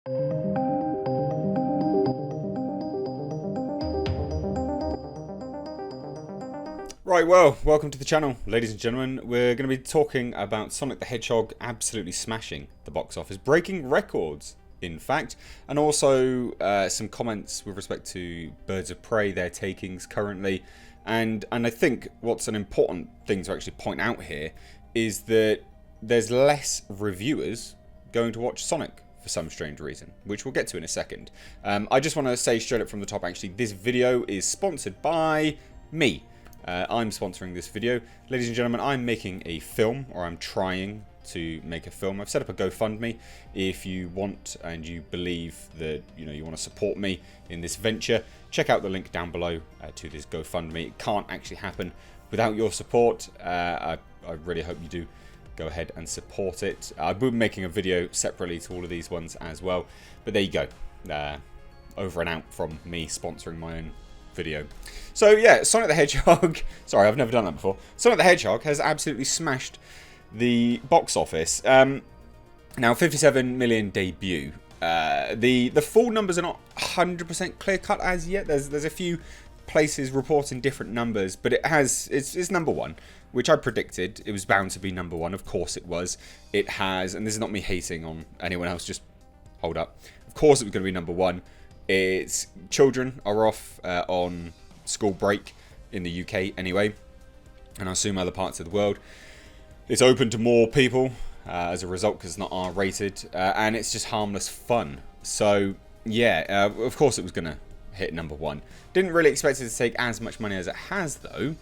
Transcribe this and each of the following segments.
Right, well, welcome to the channel, ladies and gentlemen. We're going to be talking about Sonic the Hedgehog absolutely smashing the box office, breaking records, in fact, and also some comments with respect to Birds of Prey, their takings currently. And I think what's an important thing to actually point out here is that there's less reviewers going to watch Sonic for some strange reason, which we'll get to in a second. I just want to say straight up from the top, actually, this video is sponsored by me. I'm sponsoring this video. Ladies and gentlemen, I'm making a film, or I'm trying to make a film. I've set up a GoFundMe. If you want and you believe that you want to support me in this venture, check out the link down below to this GoFundMe. It can't actually happen without your support. I really hope you do go ahead and support it. I will be making a video separately to all of these ones as well. But there you go. Over and out from me sponsoring my own video. So yeah, Sonic the Hedgehog, sorry, I've never done that before. Sonic the Hedgehog has absolutely smashed the box office. Now, 57 million debut. The full numbers are not 100% clear cut as yet. There's a few places reporting different numbers, but it's number one, which I predicted. It was bound to be number one. Of course it was. It has, and this is not me hating on anyone else, just hold up. Of course it was going to be number one. It's children are off on school break in the UK anyway, and I assume other parts of the world. It's open to more people as a result because it's not R-rated, and it's just harmless fun. So yeah, of course it was going to hit number one. Didn't really expect it to take as much money as it has though.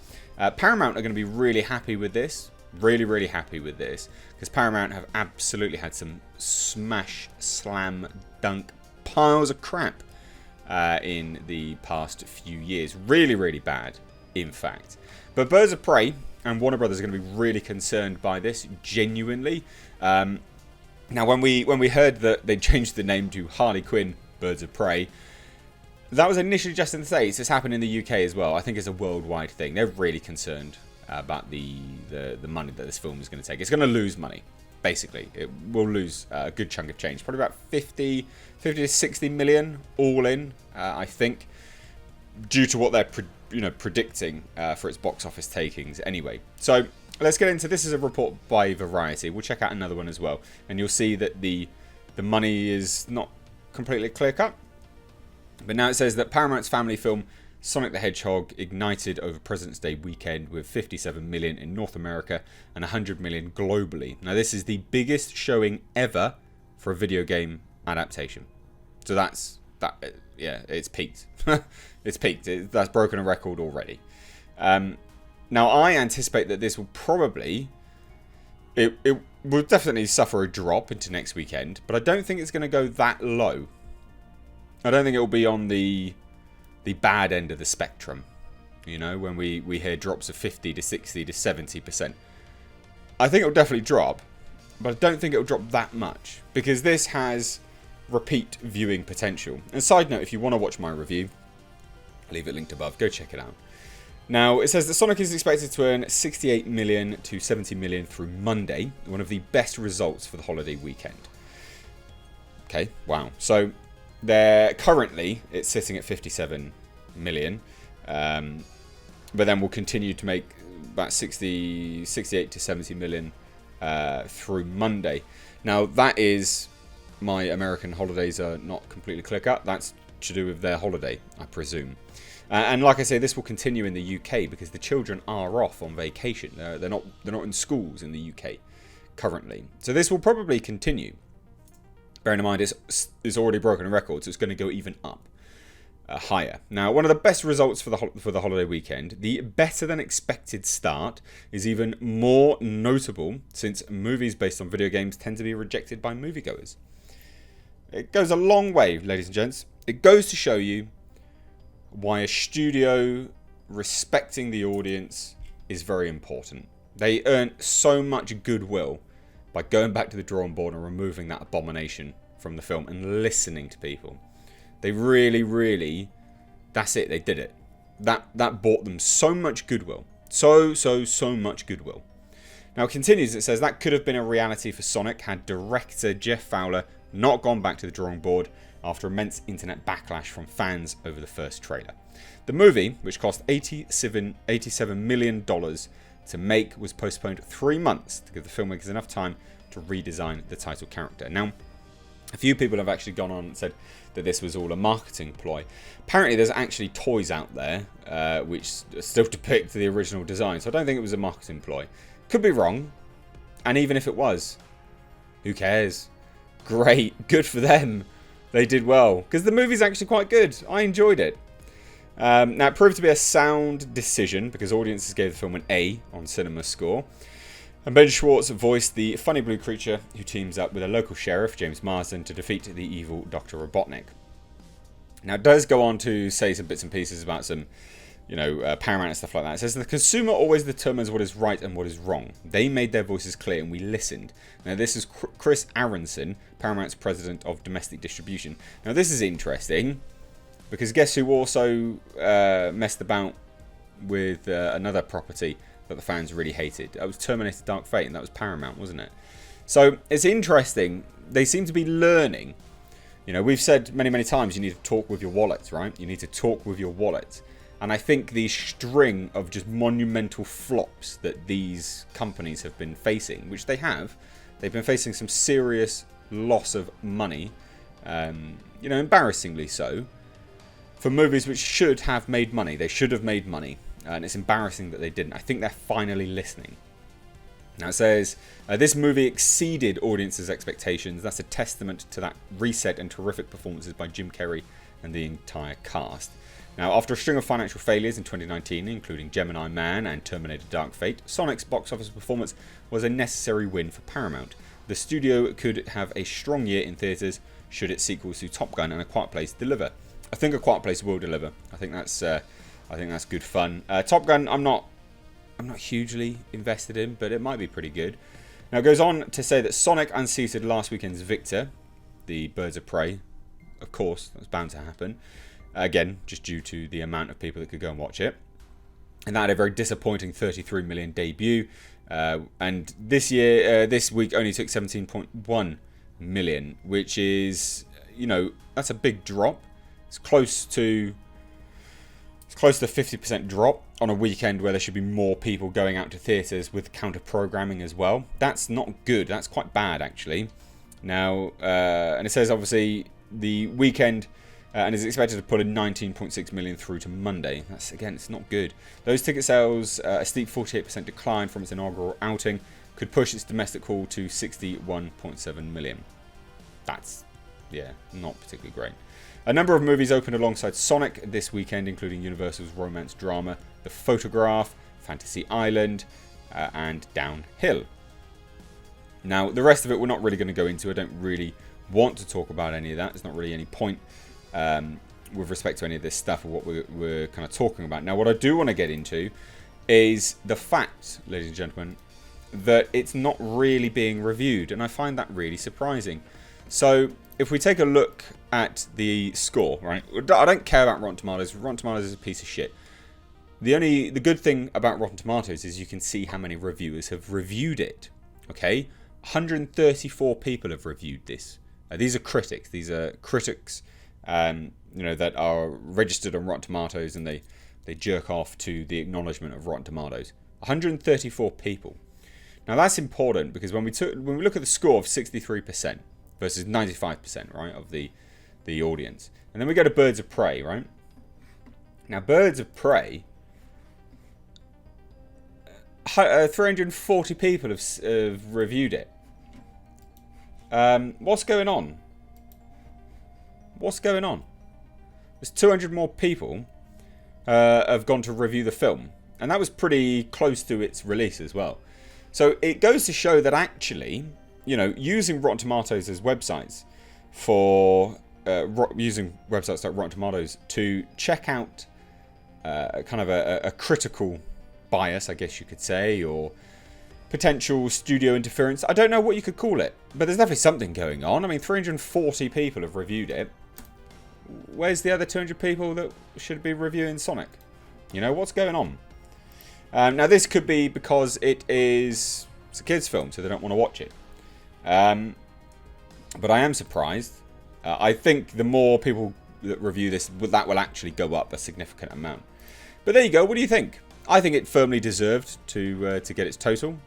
Paramount are going to be really happy with this. Really happy with this because Paramount have absolutely had some smash, slam, dunk piles of crap in the past few years. Really bad, in fact. But Birds of Prey and Warner Brothers are going to be really concerned by this, genuinely. Now, when we heard that they changed the name to Harley Quinn Birds of Prey, that was initially just in the States. It's happened in the UK as well. I think it's a worldwide thing. They're really concerned about the money that this film is going to take. It's going to lose money. Basically, it will lose a good chunk of change, probably about 50 to 60 million all in, I think, due to what they're predicting for its box office takings anyway. So let's get into this. Is a report by Variety. We'll check out another one as well, and you'll see that the money is not completely clear cut. But now it says that Paramount's family film Sonic the Hedgehog ignited over President's Day weekend with 57 million in North America and 100 million globally. Now this is the biggest showing ever for a video game adaptation. So yeah, it's peaked. It's peaked. That's broken a record already. Now I anticipate that this will probably, it will definitely suffer a drop into next weekend, but I don't think it's going to go that low. I don't think it will be on the bad end of the spectrum, when we hear drops of 50 to 60 to 70%. I think it'll definitely drop, but I don't think it'll drop that much because this has repeat viewing potential. And side note, if you want to watch my review, I'll leave it linked above. Go check it out. Now, it says that Sonic is expected to earn 68 million to 70 million through Monday, one of the best results for the holiday weekend. Okay, wow. So currently it's sitting at 57 million, but then we'll continue to make about 68 to 70 million through Monday. Now that is, my American holidays are not completely clear cut. That's to do with their holiday, I presume. And like I say, this will continue in the UK because the children are off on vacation. They're not in schools in the UK currently. So this will probably continue. Bearing in mind, it's already broken a record, so it's going to go even up higher. Now, one of the best results for the holiday weekend, the better than expected start, is even more notable since movies based on video games tend to be rejected by moviegoers. It goes a long way, ladies and gents. It goes to show you why a studio respecting the audience is very important. They earn so much goodwill by going back to the drawing board and removing that abomination from the film and listening to people. They really, that's it, they did it. That bought them so much goodwill. So much goodwill. Now it continues, it says that could have been a reality for Sonic had director Jeff Fowler not gone back to the drawing board after immense internet backlash from fans over the first trailer. The movie, which cost $87 million to make, was postponed 3 months to give the filmmakers enough time to redesign the title character. Now, a few people have actually gone on and said that this was all a marketing ploy. Apparently there's actually toys out there which still depict the original design, so I don't think it was a marketing ploy. Could be wrong, and even if it was, who cares? Great, good for them. They did well, because the movie's actually quite good. I enjoyed it. Now, it proved to be a sound decision because audiences gave the film an A on Cinema Score. And Ben Schwartz voiced the funny blue creature who teams up with a local sheriff, James Marsden, to defeat the evil Dr. Robotnik. Now, it does go on to say some bits and pieces about some, Paramount and stuff like that. It says, the consumer always determines what is right and what is wrong. They made their voices clear and we listened. Now, this is Chris Aronson, Paramount's president of domestic distribution. Now, this is interesting because guess who also messed about with another property that the fans really hated? That was Terminator Dark Fate, and that was Paramount, wasn't it? So it's interesting. They seem to be learning. We've said many, many times you need to talk with your wallet, right? You need to talk with your wallet. And I think the string of just monumental flops that these companies have been facing, which they've been facing some serious loss of money, embarrassingly so, for movies which should have made money. They should have made money. And it's embarrassing that they didn't. I think they're finally listening. Now it says, this movie exceeded audiences' expectations. That's a testament to that reset and terrific performances by Jim Carrey and the entire cast. Now, after a string of financial failures in 2019, including Gemini Man and Terminator Dark Fate, Sonic's box office performance was a necessary win for Paramount. The studio could have a strong year in theatres should its sequels to Top Gun and A Quiet Place deliver. I think A Quiet Place will deliver. I think that's good fun. Top Gun, I'm not hugely invested in, but it might be pretty good. Now it goes on to say that Sonic unseated last weekend's victor, the Birds of Prey. Of course, that's bound to happen. Again, just due to the amount of people that could go and watch it. And that had a very disappointing 33 million debut. And this week only took 17.1 million, which is, that's a big drop. It's close to a 50% drop on a weekend where there should be more people going out to theatres with counter-programming as well. That's not good. That's quite bad, actually. Now, and it says, obviously, the weekend and is expected to pull in 19.6 million through to Monday. That's, again, it's not good. Those ticket sales, a steep 48% decline from its inaugural outing, could push its domestic haul to 61.7 million. That's, not particularly great. A number of movies opened alongside Sonic this weekend, including Universal's romance drama The Photograph, Fantasy Island, and Downhill. Now, the rest of it we're not really going to go into. I don't really want to talk about any of that. There's not really any point with respect to any of this stuff or what we're kind of talking about. Now, what I do want to get into is the fact, ladies and gentlemen, that it's not really being reviewed, and I find that really surprising. So, if we take a look at the score, right? I don't care about Rotten Tomatoes. Rotten Tomatoes is a piece of shit. The good thing about Rotten Tomatoes is you can see how many reviewers have reviewed it. Okay, 134 people have reviewed this. These are critics. These are critics, that are registered on Rotten Tomatoes, and they jerk off to the acknowledgement of Rotten Tomatoes. 134 people. Now that's important because when we look at the score of 63%. Versus 95%, right, of the audience. And then we go to Birds of Prey, right? Now, Birds of Prey, 340 people have reviewed it. What's going on? What's going on? There's 200 more people have gone to review the film. And that was pretty close to its release as well. So it goes to show that actually, using Rotten Tomatoes as websites for using websites like Rotten Tomatoes to check out kind of a critical bias, I guess you could say, or potential studio interference. I don't know what you could call it, but there's definitely something going on. I mean, 340 people have reviewed it. Where's the other 200 people that should be reviewing Sonic? What's going on? Now, this could be because it's a kids' film, so they don't want to watch it. But I am surprised. I think the more people that review this, that will actually go up a significant amount. But there you go. What do you think? I think it firmly deserved to get its total.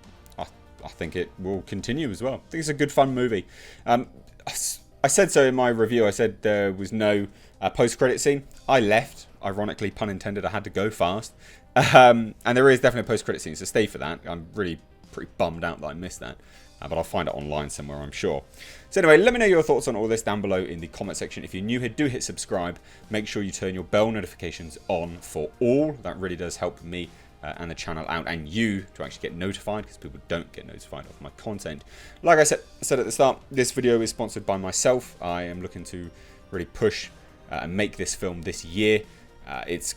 I think it will continue as well. I think it's a good, fun movie. I said so in my review. I said there was no post-credit scene. I left. Ironically, pun intended. I had to go fast. And there is definitely a post-credit scene, so stay for that. I'm really pretty bummed out that I missed that. But I'll find it online somewhere, I'm sure. So anyway, let me know your thoughts on all this down below in the comment section. If you're new here, do hit subscribe. Make sure you turn your bell notifications on for all. That really does help me and the channel out, and you to actually get notified, because people don't get notified of my content. Like I said at the start, this video is sponsored by myself. I am looking to really push and make this film this year. It's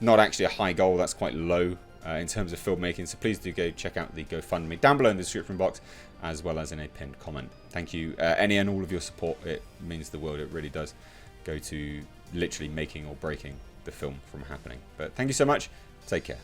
not actually a high goal. That's quite low in terms of filmmaking, so please do go check out the GoFundMe down below in the description box, as well as in a pinned comment. Thank you, any and all of your support. It means the world. It really does go to literally making or breaking the film from happening. But thank you so much. Take care.